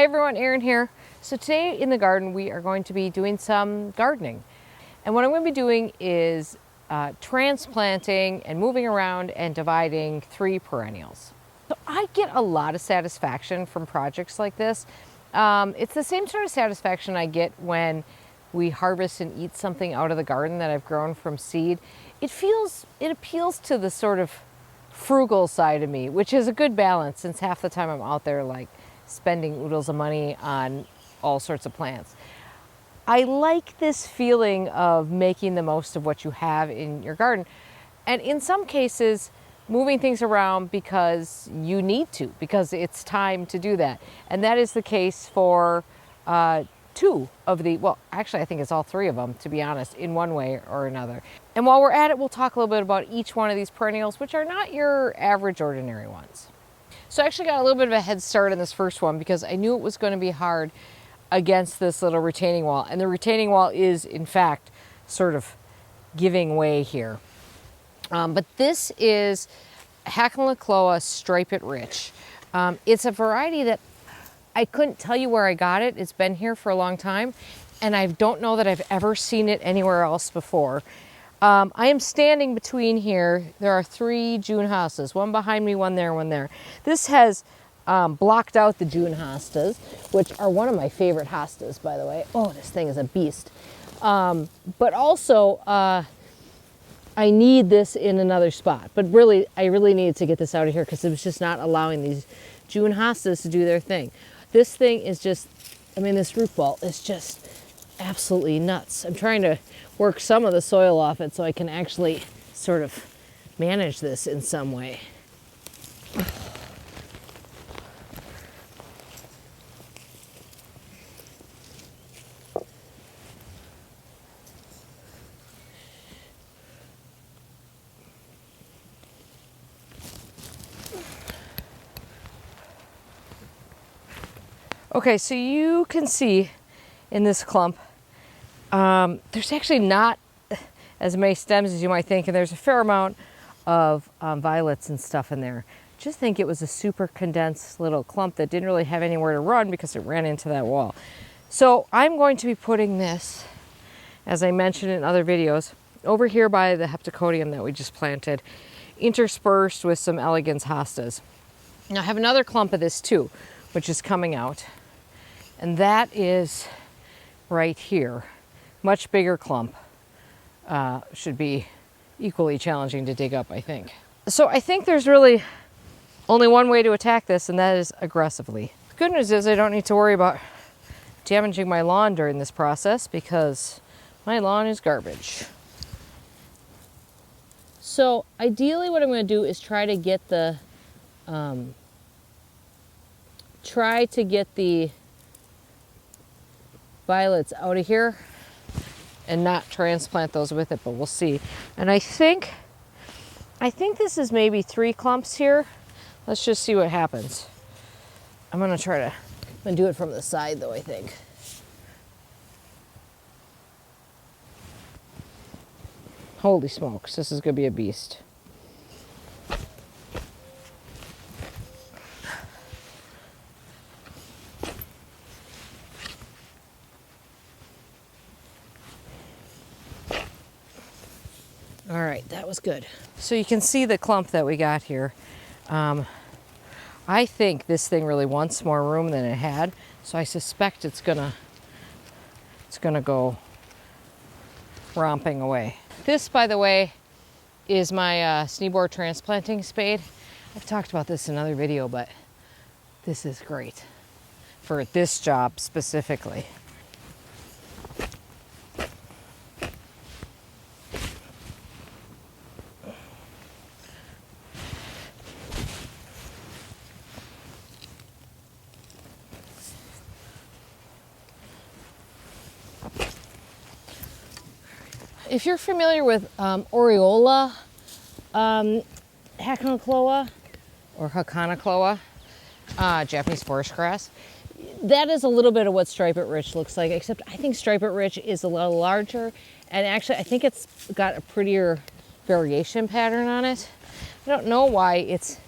Hey everyone, Erin here. So today in the garden we are going to be doing some gardening. And what I'm going to be doing is transplanting and moving around and dividing 3 perennials. So I get a lot of satisfaction from projects like this. It's the same sort of satisfaction I get when we harvest and eat something out of the garden that I've grown from seed. It appeals to the sort of frugal side of me, which is a good balance since half the time I'm out there like spending oodles of money on all sorts of plants. I like this feeling of making the most of what you have in your garden. And in some cases, moving things around because you need to, because it's time to do that. And that is the case for 2 of the, well, actually I think it's all 3 of them, to be honest, in one way or another. And while we're at it, we'll talk a little bit about each one of these perennials, which are not your average ordinary ones. So I actually got a little bit of a head start on this first one because I knew it was going to be hard against this little retaining wall. And the retaining wall is, in fact, sort of giving way here. But this is Hakonechloa Stripe-It Rich. It's a variety that I couldn't tell you where I got it. It's been here for a long time, and I don't know that I've ever seen it anywhere else before. I am standing between here. There are 3 June hostas, one behind me, one there, one there. This has blocked out the June hostas, which are one of my favorite hostas, by the way. Oh, this thing is a beast. But also, I need this in another spot. But really, I really needed to get this out of here because it was just not allowing these June hostas to do their thing. This thing is just, I mean, this root ball is just absolutely nuts. I'm trying to work some of the soil off it so I can actually sort of manage this in some way. Okay, so you can see in this clump, there's actually not as many stems as you might think, and there's a fair amount of violets and stuff in there. Just think it was a super condensed little clump that didn't really have anywhere to run because it ran into that wall. So I'm going to be putting this, as I mentioned in other videos, over here by the heptacodium that we just planted, interspersed with some elegans hostas. Now I have another clump of this too, which is coming out, and that is right here. Much bigger clump. Should be equally challenging to dig up, I think. So I think there's really only one way to attack this, and that is aggressively. The good news is I don't need to worry about damaging my lawn during this process because my lawn is garbage. So ideally what I'm going to do is try to get the violets out of here and not transplant those with it, but we'll see. And I think this is maybe 3 clumps here. Let's just see what happens. I'm gonna do it from the side though, I think. Holy smokes, this is gonna be a beast. All right, that was good. So you can see the clump that we got here. I think this thing really wants more room than it had, so I suspect it's gonna go romping away. This, by the way, is my Sneebor transplanting spade. I've talked about this in another video, but this is great for this job specifically. If you're familiar with Aureola Hakonechloa or Hakonechloa, Japanese forest grass, that is a little bit of what Stripe-It Rich looks like, except I think Stripe-It Rich is a little larger, and actually I think it's got a prettier variation pattern on it. I don't know why it's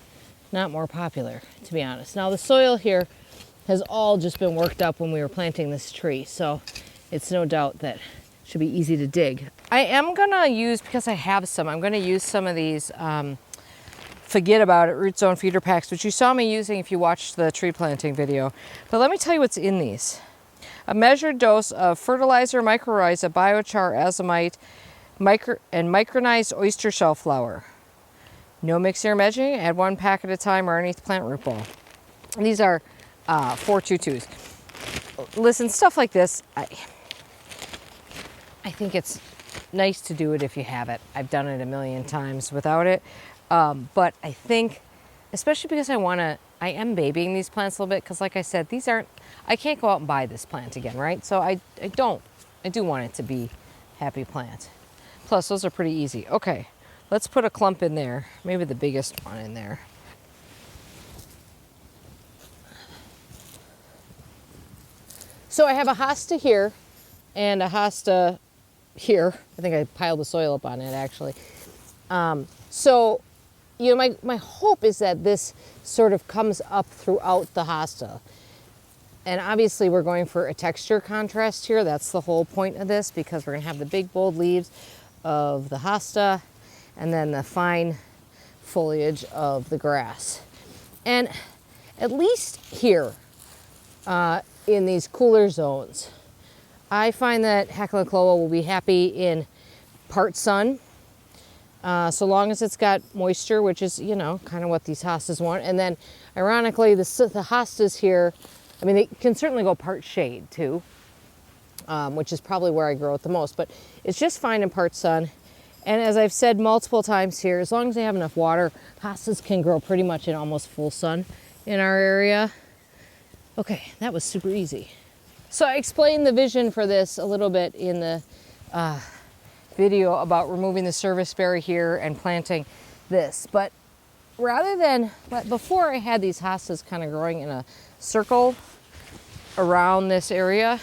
not more popular, to be honest. Now the soil here has all just been worked up when we were planting this tree. So it's no doubt that it should be easy to dig. I am gonna use, because I have some, I'm gonna use some of these Forget About It Root Zone feeder packs, which you saw me using if you watched the tree planting video. But let me tell you what's in these. A measured dose of fertilizer, mycorrhiza, biochar, azomite, and micronized oyster shell flour. No mixing or measuring, add 1 pack at a time or underneath plant root ball. And these are 422s. Listen, stuff like this, I think it's nice to do it if you have it. I've done it a million times without it. But I think, especially because I am babying these plants a little bit, because like I said, I can't go out and buy this plant again, right? So I do want it to be happy plant. Plus, those are pretty easy. Okay, let's put a clump in there, maybe the biggest one in there. So I have a hosta here and a hosta here. I think I piled the soil up on it actually. So, you know, my hope is that this sort of comes up throughout the hosta. And obviously we're going for a texture contrast here. That's the whole point of this, because we're gonna have the big bold leaves of the hosta and then the fine foliage of the grass. And at least here, in these cooler zones, I find that Hakonechloa will be happy in part sun, so long as it's got moisture, which is, you know, kind of what these hostas want. And then ironically, the hostas here, I mean, they can certainly go part shade too, which is probably where I grow it the most, but it's just fine in part sun. And as I've said multiple times here, as long as they have enough water, hostas can grow pretty much in almost full sun in our area. Okay, that was super easy. So I explained the vision for this a little bit in the video about removing the service berry here and planting this. But before I had these hostas kind of growing in a circle around this area,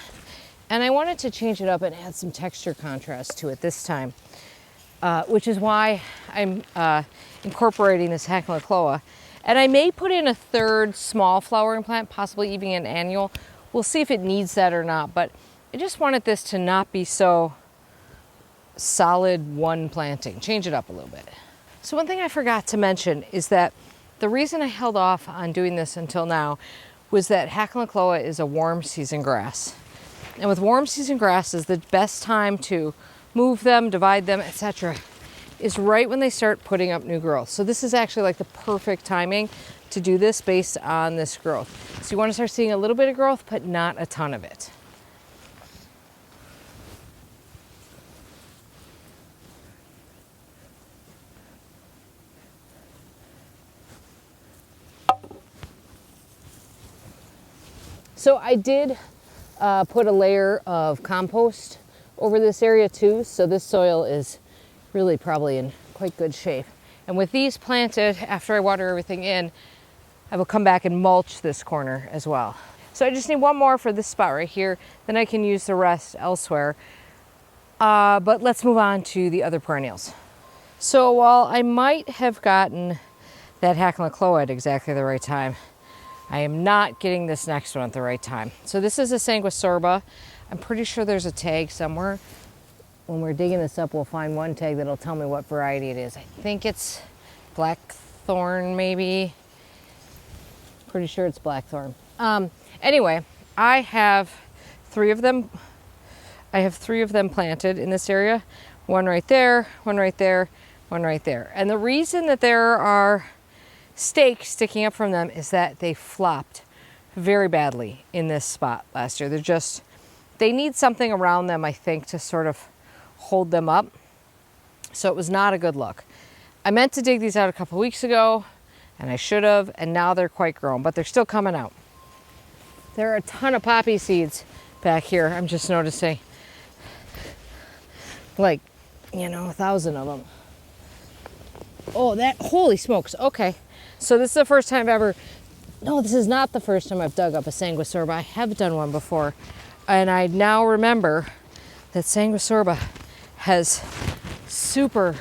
and I wanted to change it up and add some texture contrast to it this time, which is why I'm incorporating this Hakonechloa. And I may put in a third small flowering plant, possibly even an annual. We'll see if it needs that or not, but I just wanted this to not be so solid one planting. Change it up a little bit. So one thing I forgot to mention is that the reason I held off on doing this until now was that Hakonechloa is a warm season grass. And with warm season grasses, the best time to move them, divide them, etc., is right when they start putting up new growth. So this is actually like the perfect timing to do this based on this growth. So you want to start seeing a little bit of growth, but not a ton of it. So I did put a layer of compost over this area too. So this soil is really probably in quite good shape. And with these planted, after I water everything in, I will come back and mulch this corner as well. So I just need one more for this spot right here, then I can use the rest elsewhere. But let's move on to the other perennials. So while I might have gotten that Hakonechloa at exactly the right time, I am not getting this next one at the right time. So this is a Sanguisorba. I'm pretty sure there's a tag somewhere. When we're digging this up, we'll find one tag that'll tell me what variety it is. I think it's blackthorn, maybe. Pretty sure it's blackthorn. Anyway, I have 3 of them. I have 3 of them planted in this area. One right there, one right there, one right there. And the reason that there are stakes sticking up from them is that they flopped very badly in this spot last year. They need something around them, I think, to sort of hold them up. So it was not a good look. I meant to dig these out a couple weeks ago, and I should have, and now they're quite grown, but they're still coming out. There are a ton of poppy seeds back here. I'm just noticing, like, 1,000 of them. Oh, holy smokes. Okay. So this is the first time I've ever, no, this is not the first time I've dug up a Sanguisorba. I have done one before. And I now remember that Sanguisorba has super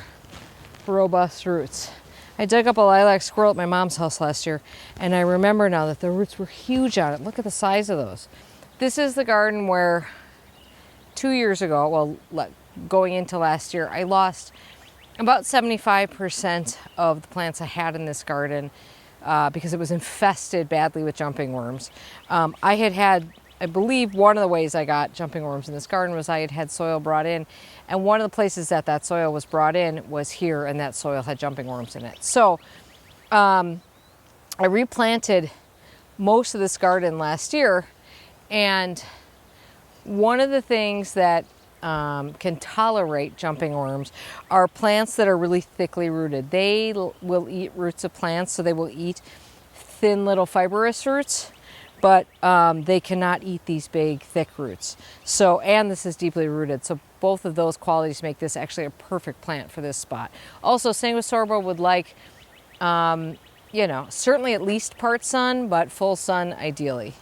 robust roots. I dug up a lilac squirrel at my mom's house last year, and I remember now that the roots were huge on it. Look at the size of those. This is the garden where 2 years ago, well, going into last year, I lost about 75% of the plants I had in this garden because it was infested badly with jumping worms. I believe one of the ways I got jumping worms in this garden was I had soil brought in, and one of the places that soil was brought in was here, and that soil had jumping worms in it. So I replanted most of this garden last year, and one of the things that can tolerate jumping worms are plants that are really thickly rooted. They will eat roots of plants, so they will eat thin little fibrous roots, but they cannot eat these big thick roots. So, and this is deeply rooted, so both of those qualities make this actually a perfect plant for this spot. Also, Sanguisorba would like, you know, certainly at least part sun, but full sun ideally.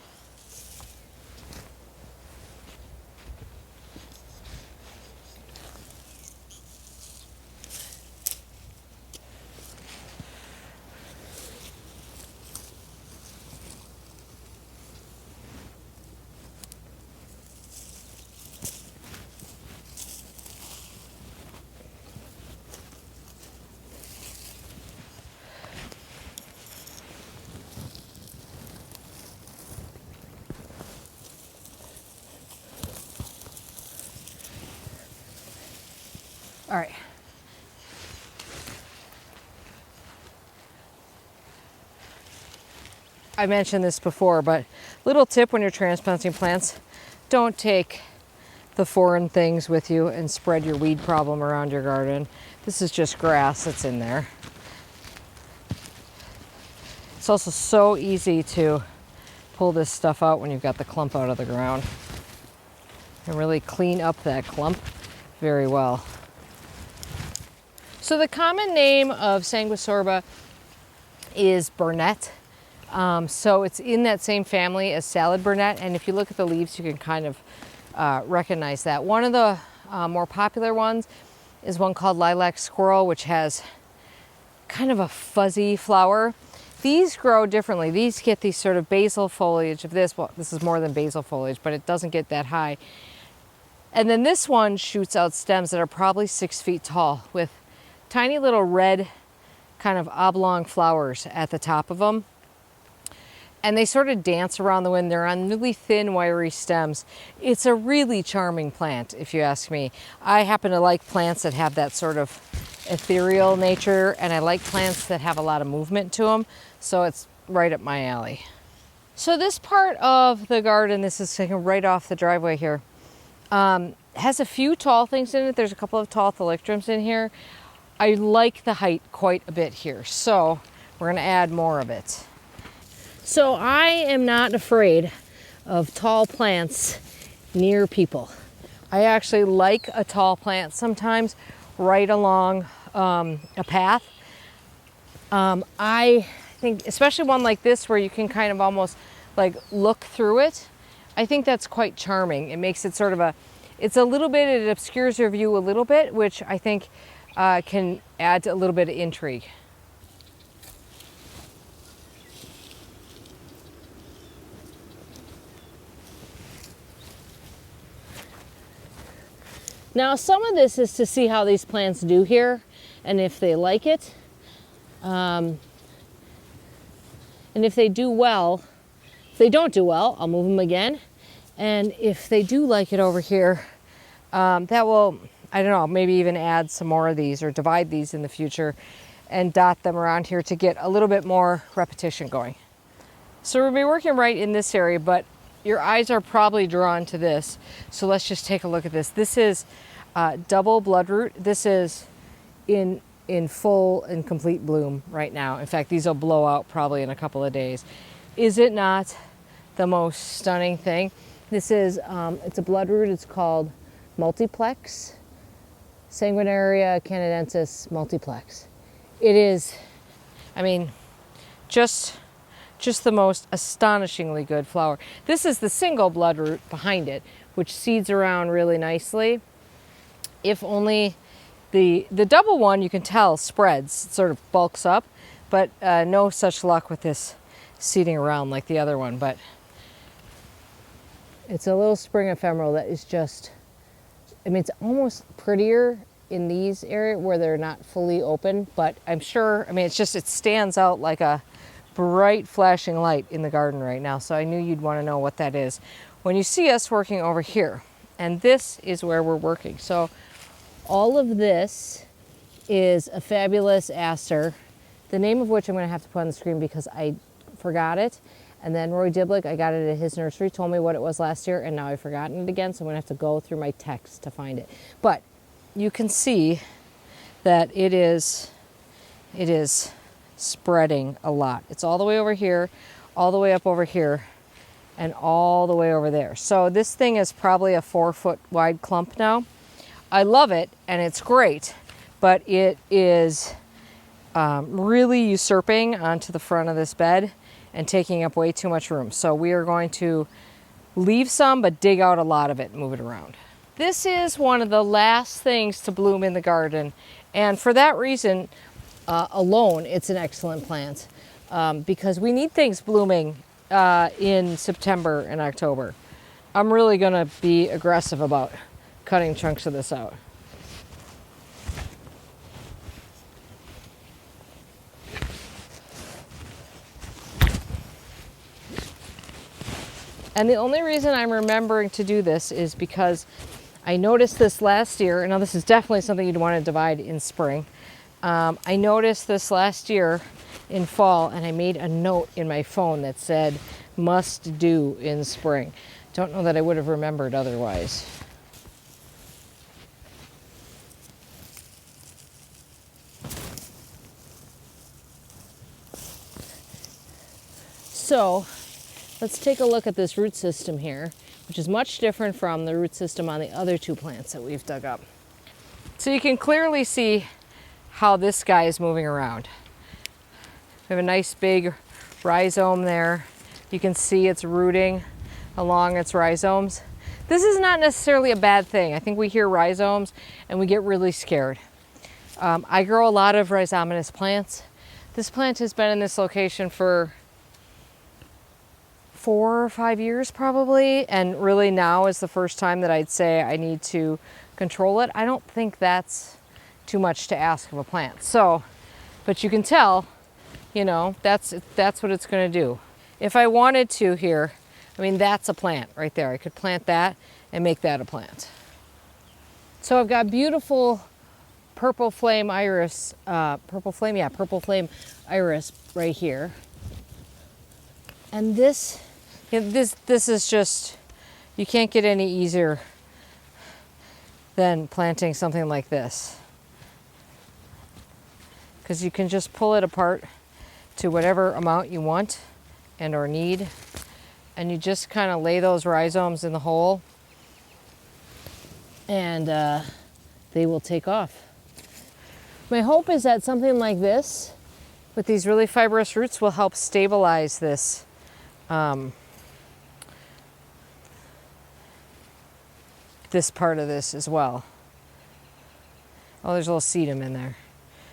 All right. I mentioned this before, but little tip when you're transplanting plants, don't take the foreign things with you and spread your weed problem around your garden. This is just grass that's in there. It's also so easy to pull this stuff out when you've got the clump out of the ground and really clean up that clump very well. So the common name of Sanguisorba is burnet. So it's in that same family as salad burnet, and if you look at the leaves, you can kind of recognize that. One of the more popular ones is one called lilac squirrel, which has kind of a fuzzy flower. These grow differently. These get these sort of basal foliage of this. Well, this is more than basal foliage, but it doesn't get that high. And then this one shoots out stems that are probably 6 feet tall with tiny little red kind of oblong flowers at the top of them. And they sort of dance around the wind. They're on really thin, wiry stems. It's a really charming plant, if you ask me. I happen to like plants that have that sort of ethereal nature, and I like plants that have a lot of movement to them, so it's right up my alley. So this part of the garden, this is right off the driveway here, has a few tall things in it. There's a couple of tall thalictrums in here. I like the height quite a bit here, so we're gonna add more of it. So I am not afraid of tall plants near people. I actually like a tall plant sometimes right along a path. I think, especially one like this where you can kind of almost like look through it, I think that's quite charming. It makes it sort of it's a little bit, it obscures your view a little bit, which I think can add a little bit of intrigue. Now, some of this is to see how these plants do here and if they like it. And if they do well, if they don't do well, I'll move them again. And if they do like it over here, that will, I don't know, maybe even add some more of these or divide these in the future and dot them around here to get a little bit more repetition going. So we'll be working right in this area, but your eyes are probably drawn to this. So let's just take a look at this. This is double bloodroot. This is in full and complete bloom right now. In fact, these will blow out probably in a couple of days. Is it not the most stunning thing? This is, it's a bloodroot. It's called multiplex, Sanguinaria canadensis multiplex. It is, I mean, just the most astonishingly good flower. This is the single bloodroot behind it, which seeds around really nicely. If only The double one, you can tell, spreads, it sort of bulks up, but no such luck with this seeding around like the other one. But it's a little spring ephemeral that is just, I mean, it's almost prettier in these areas where they're not fully open, but I'm sure, I mean, it's just, it stands out like a bright flashing light in the garden right now. So I knew you'd want to know what that is when you see us working over here. And this is where we're working. So all of this is a fabulous Aster, the name of which I'm going to have to put on the screen because I forgot it. And then Roy Diblick, I got it at his nursery, told me what it was last year, and now I've forgotten it again, so I'm going to have to go through my text to find it. But you can see that it is spreading a lot. It's all the way over here, all the way up over here, and all the way over there. So this thing is probably a 4-foot wide clump now. I love it, and it's great, but it is really usurping onto the front of this bed and taking up way too much room. So we are going to leave some, but dig out a lot of it and move it around. This is one of the last things to bloom in the garden, and for that reason alone, it's an excellent plant because we need things blooming in September and October. I'm really going to be aggressive about cutting chunks of this out. And the only reason I'm remembering to do this is because I noticed this last year, and now this is definitely something you'd want to divide in spring. I noticed this last year in fall, and I made a note in my phone that said, must do in spring. Don't know that I would have remembered otherwise. So let's take a look at this root system here, which is much different from the root system on the other two plants that we've dug up. So you can clearly see how this guy is moving around. We have a nice big rhizome there. You can see it's rooting along its rhizomes. This is not necessarily a bad thing. I think we hear rhizomes and we get really scared. I grow a lot of rhizomatous plants. This plant has been in this location for 4 or 5 years probably, and really now is the first time that I'd say I need to control it. I don't think that's too much to ask of a plant. So, but you can tell, you know, that's what it's going to do. If I wanted to here, I mean, that's a plant right there. I could plant that and make that a plant. So I've got beautiful purple flame iris, purple flame iris right here. And this is just, you can't get any easier than planting something like this, because you can just pull it apart to whatever amount you want and or need, and you just kind of lay those rhizomes in the hole and they will take off. My hope is that something like this with these really fibrous roots will help stabilize this this part of this as well. Oh, there's a little sedum in there.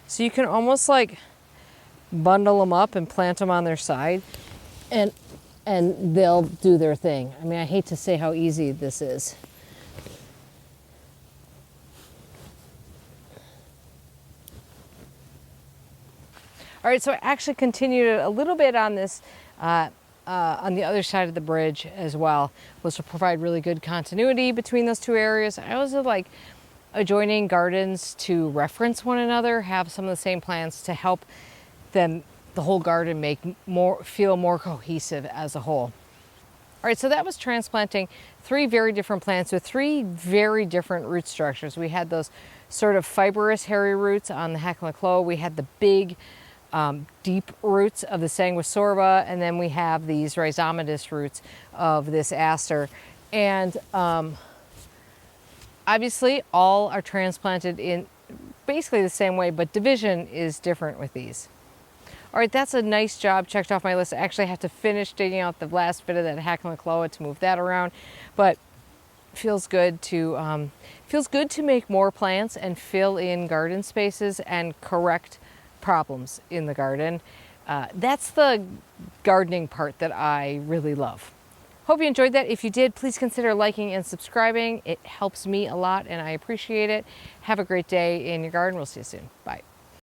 So you can almost like bundle them up and plant them on their side, and they'll do their thing. I mean, I hate to say how easy this is. All right, so I actually continued a little bit on this on the other side of the bridge as well, was to provide really good continuity between those two areas. I also like adjoining gardens to reference one another, have some of the same plants to help them, the whole garden, feel more cohesive as a whole. All right, so that was transplanting 3 very different plants with 3 very different root structures. We had those sort of fibrous hairy roots on the Hakonechloa. We had the big deep roots of the Sanguisorba, and then we have these rhizomatous roots of this Aster. And obviously all are transplanted in basically the same way, but division is different with these. All right, that's a nice job checked off my list. I actually have to finish digging out the last bit of that Hakonechloa to move that around. But feels good to make more plants and fill in garden spaces and correct problems in the garden. That's the gardening part that I really love. Hope you enjoyed that. If you did, please consider liking and subscribing. It helps me a lot and I appreciate it. Have a great day in your garden. We'll see you soon. Bye.